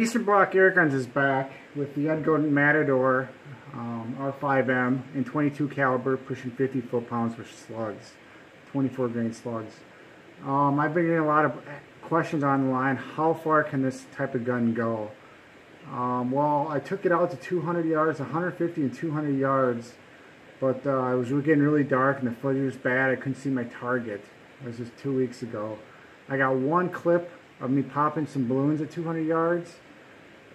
Eastern Block Airguns is back with the Edgun Matador R5M in 22 caliber, pushing 50 foot-pounds for slugs, 24 grain slugs. I've been getting a lot of questions online. How far can this type of gun go? Well, I took it out to 200 yards, 150 and 200 yards, but it was getting really dark and the footage was bad. I couldn't see my target. This was 2 weeks ago. I got one clip of me popping some balloons at 200 yards,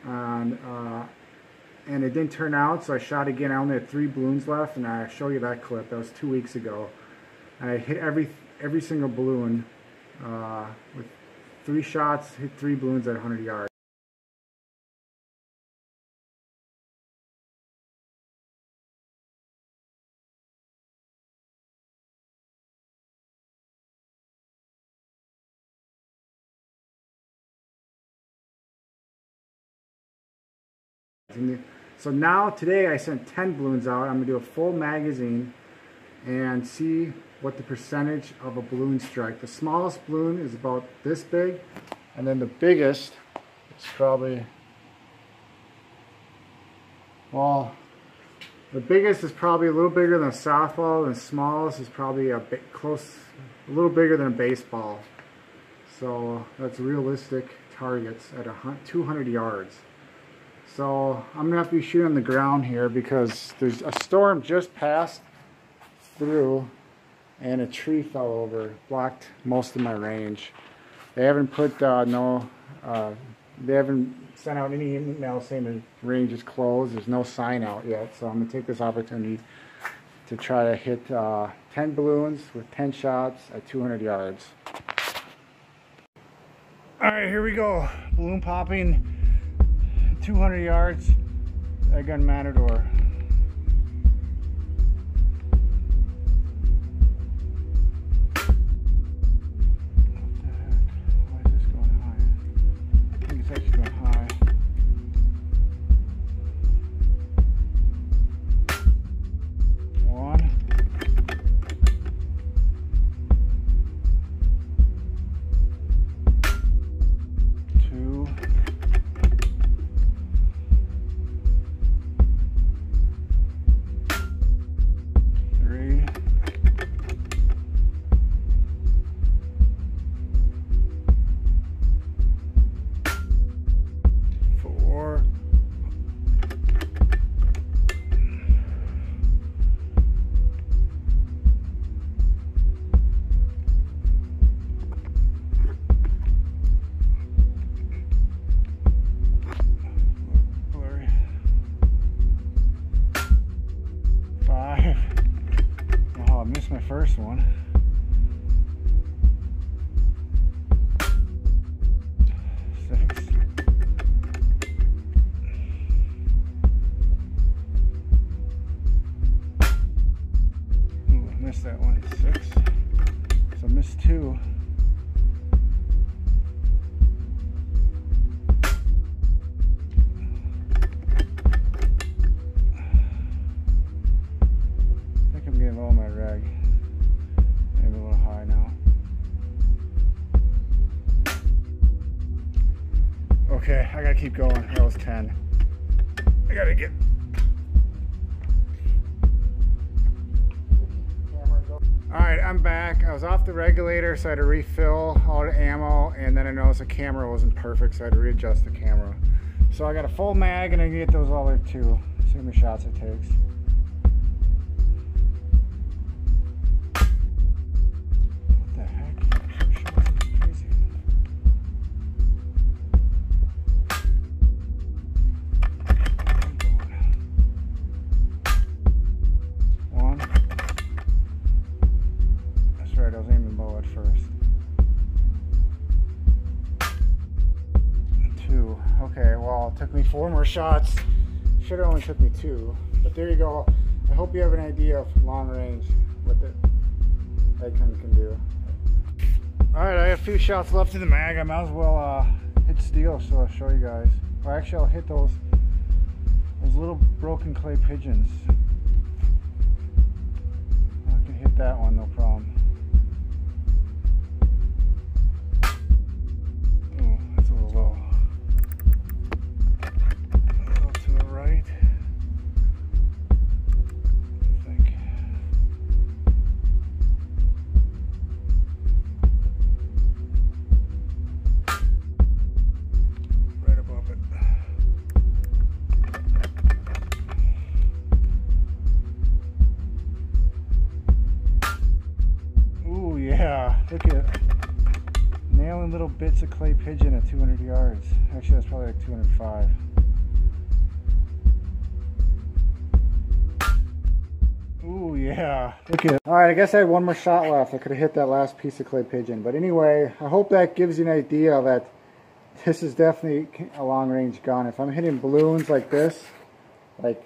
and it didn't turn out, so I shot again. I only had 3 balloons left, and I show you that clip. That was 2 weeks ago. And I hit every single balloon with 3 shots, hit 3 balloons at 100 yards. So now today I sent 10 balloons out. I'm going to do a full magazine and see what the percentage of a balloon strike. The smallest balloon is about this big, and then the biggest is probably, well, the biggest is probably a little bigger than a softball, and the smallest is probably a little bigger than a baseball. So that's realistic targets at 200 yards. So I'm going to have to be shooting on the ground here because there's a storm just passed through and a tree fell over, blocked most of my range. They haven't put they haven't sent out any email saying the range is closed. There's no sign out yet, so I'm going to take this opportunity to try to hit 10 balloons with 10 shots at 200 yards. Alright, here we go. Balloon popping. 200 yards, Edgun Matador. What the heck? Why is this going high? I think it's actually going high. One. Two. 5. Oh, I missed my first one. 6. Ooh, I missed that one. 6. So I missed 2. Low my reg, maybe a little high now. Okay, I gotta keep going. That was 10. I gotta get. Alright, I'm back. I was off the regulator, so I had to refill all the ammo, and then I noticed the camera wasn't perfect, so I had to readjust the camera. So I got a full mag, and I can get those all there too. See how many shots it takes. I was aiming low at first. 2. Okay, well, it took me 4 more shots. Should have only took me 2. But there you go. I hope you have an idea of long range, what the Edgun can do. Alright, I have a few shots left in the mag. I might as well hit steel, so I'll show you guys. Or actually, I'll hit those little broken clay pigeons. I can hit that one, no problem. Ooh, that's a little low. yeah, look at nailing little bits of clay pigeon at 200 yards. Actually, that's probably like 205. Ooh, yeah. Look at. All right, I guess I had one more shot left. I could have hit that last piece of clay pigeon. But anyway, I hope that gives you an idea that this is definitely a long-range gun. If I'm hitting balloons like this, like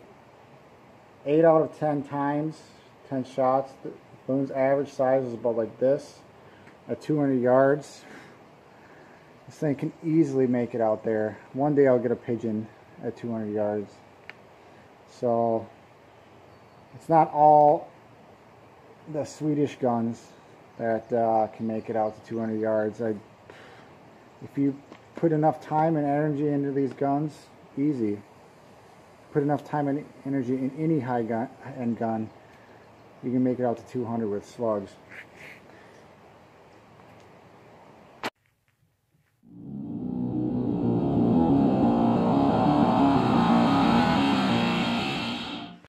8 out of 10 times, 10 shots, the balloon's average size is about like this at 200 yards. This thing can easily make it out there. One day I'll get a pigeon at 200 yards. So it's not all the Swedish guns that can make it out to 200 yards. If you put enough time and energy into these guns, easy. Put enough time and energy in any high-end gun, you can make it out to 200 with slugs.